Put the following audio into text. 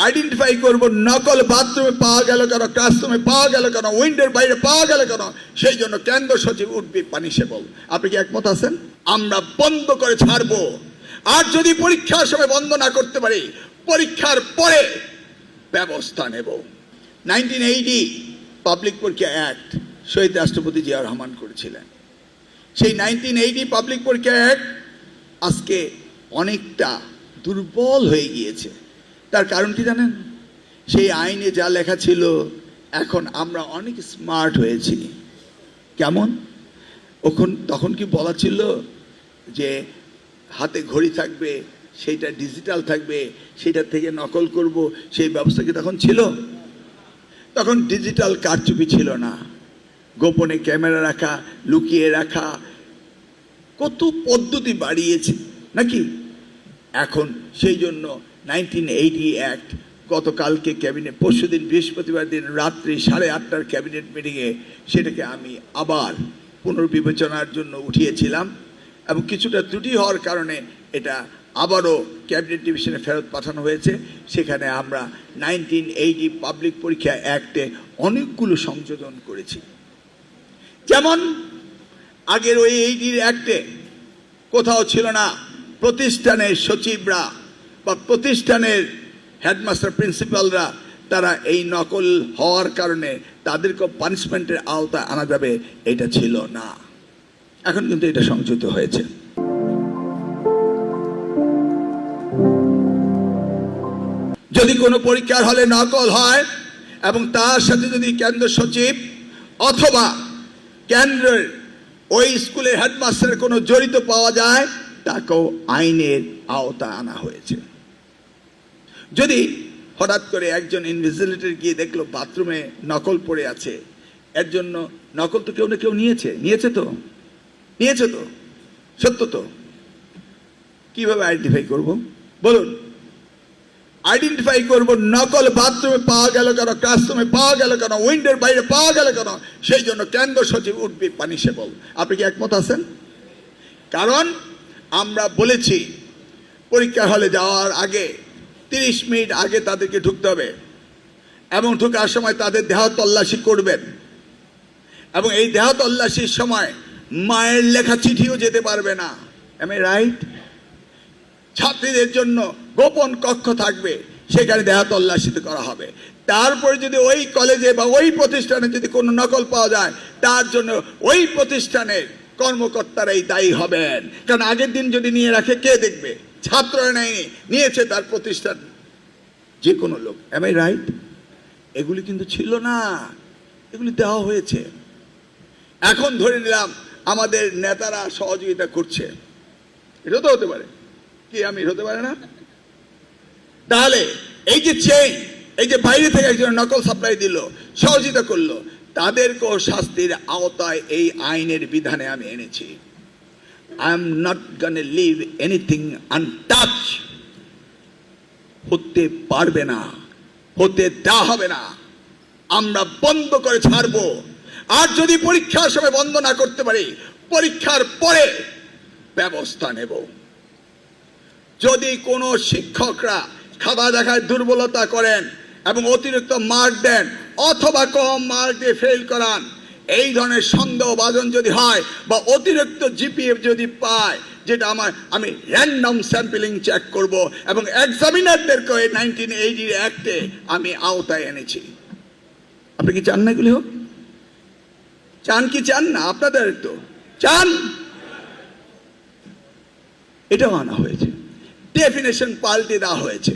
Identify করব নকল বাথরুমে পাওয়া গেল কেন, ক্লাসরুমে পাওয়া গেল কেন, উইন্ডোর বাইরে পাওয়া গেল কেন, সেই জন্য কেন্দ্র সচিব উড বি পানিশেবল। আপনি কি একমত আছেন? আমরা বন্ধ করে ছাড়বো। আর যদি পরীক্ষার সময় বন্ধ না করতে পারি, পরীক্ষার পরে ব্যবস্থা নেব। 1980 পাবলিক পরীক্ষা অ্যাক্ট শহীদ রাষ্ট্রপতি জিয়া রহমান করেছিলেন। সেই 1980 পাবলিক পরীক্ষা অ্যাক্ট আজকে অনেকটা দুর্বল হয়ে গিয়েছে। তার কারণ কি জানেন? সেই আইনে যা লেখা ছিল, এখন আমরা অনেক স্মার্ট হয়েছি। কেমন? তখন কি বলা ছিল যে হাতে ঘড়ি থাকবে, সেইটা ডিজিটাল থাকবে, সেটা থেকে নকল করব, সেই ব্যবস্থা কি তখন ছিল? তখন ডিজিটাল কারচুপি ছিল না, গোপনে ক্যামেরা রাখা, লুকিয়ে রাখা, কত পদ্ধতি বাড়িয়েছে নাকি? এখন সেই জন্য 1980 অ্যাক্ট গতকালকে ক্যাবিনেট, পরশুদিন বৃহস্পতিবার দিন রাত্রি 8:30টার ক্যাবিনেট মিটিংয়ে সেটাকে আমি আবার পুনর্বিবেচনার জন্য উঠিয়েছিলাম এবং কিছুটা ত্রুটি হওয়ার কারণে এটা আবারও ক্যাবিনেট ডিভিশনে ফেরত পাঠানো হয়েছে। সেখানে আমরা 1980 পাবলিক পরীক্ষা অ্যাক্টে অনেকগুলো সংযোজন করেছি। যেমন আগের ওই 80 অ্যাক্টে কোথাও ছিল না প্রতিষ্ঠানের সচিবরা বা প্রতিষ্ঠানের হেডমাস্টার প্রিন্সিপালরা তারা এই নকল হওয়ার কারণে তাদেরকে পানিশমেন্টের আওতায় আনা যাবে, এটা ছিল না। এখন কিন্তু এটা সংযুক্ত হয়েছে। যদি কোনো পরীক্ষার হলে নকল হয় এবং তার সাথে যদি কেন্দ্র সচিব অথবা কেন্দ্রের ওই স্কুলের হেডমাস্টারের কোনো জড়িত পাওয়া যায়, তাকেও আইনের আওতায় আনা হয়েছে। যদি হঠাৎ করে একজন ইনভিজিলেটর গিয়ে দেখলো বাথরুমে নকল পড়ে আছে, এর জন্য নকল তো কেউ না কেউ নিয়েছে তো, সত্য তো, কিভাবে আইডেন্টিফাই করব? বলুন। আইডেন্টিফাই করব নকল বাথরুমে পাওয়া গেল কেন, ক্লাসরুমে পাওয়া গেল কেন, উইন্ডোর বাইরে পাওয়া গেল কেন, সেই জন্য কেন্দ্র সচিব উড বি পানিশেবল। আপনি কি একমত আছেন? কারণ আমরা বলেছি পরীক্ষা হলে যাওয়ার আগে 30 মিনিট আগে তাদেরকে ঢুকতে হবে এবং ঢোকার সময় তাদের দেহ তল্লাশি করবেন এবং এই দেহ তল্লাশির সময় মায়ের লেখা চিঠিও যেতে পারবে না। Am I right? ছাত্রীদের জন্য গোপন কক্ষ থাকবে, সেখানে দেহ তল্লাশিতে করা হবে। তারপরে যদি ওই কলেজে বা ওই প্রতিষ্ঠানে যদি কোনো নকল পাওয়া যায়, তার জন্য ওই প্রতিষ্ঠানের কর্মকর্তারাই দায়ী হবেন। কারণ আগের দিন যদি নিয়ে রাখে, কে দেখবে? ছাত্ররা নেয়নি, নিয়েছে তার প্রতিষ্ঠান যে কোনো লোক। Am I right? এগুলি কিন্তু ছিল না, এগুলি দেওয়া হয়েছে। এখন ধরে নিলাম আমাদের নেতারা সহযোগিতা করছে, এটা তো হতে পারে কি? আমি হতে পারে না? তাহলে এই যে এই যে বাইরে থেকে একজন নকল সাপ্লাই দিল, সহযোগিতা করলো, তাদেরকেও শাস্তির আওতায় এই আইনের বিধানে আমি এনেছি। I am not gonna leave anything untouched. হতে পারবে না, হতে দেওয়া হবে না। আমরা বন্ধ করে ছাড়বো। আর যদি পরীক্ষার সময় বন্ধ না করতে পারি, পরীক্ষার পরে ব্যবস্থা নেব। যদি কোনো শিক্ষকরা খাতা দেখায় দুর্বলতা করেন এবং অতিরিক্ত মার্ক দেন অথবা কম মার্ক দিয়ে ফেল করান, এই ধরনের সন্দেহভাজন যদি হয় বা অতিরিক্ত জিপিএ যদি পায়, যেটা আমি র্যান্ডম স্যাম্পলিং চেক করব এবং এক্সামিনারদেরকে 1980 অ্যাক্টে আমি আওতায় এনেছি। আপনি কি চান না এগুলি হোক? চান কি চান না? আপনাদের তো চান। এটাও আনা হয়েছে, ডেফিনেশন পাল্টে দেওয়া হয়েছে।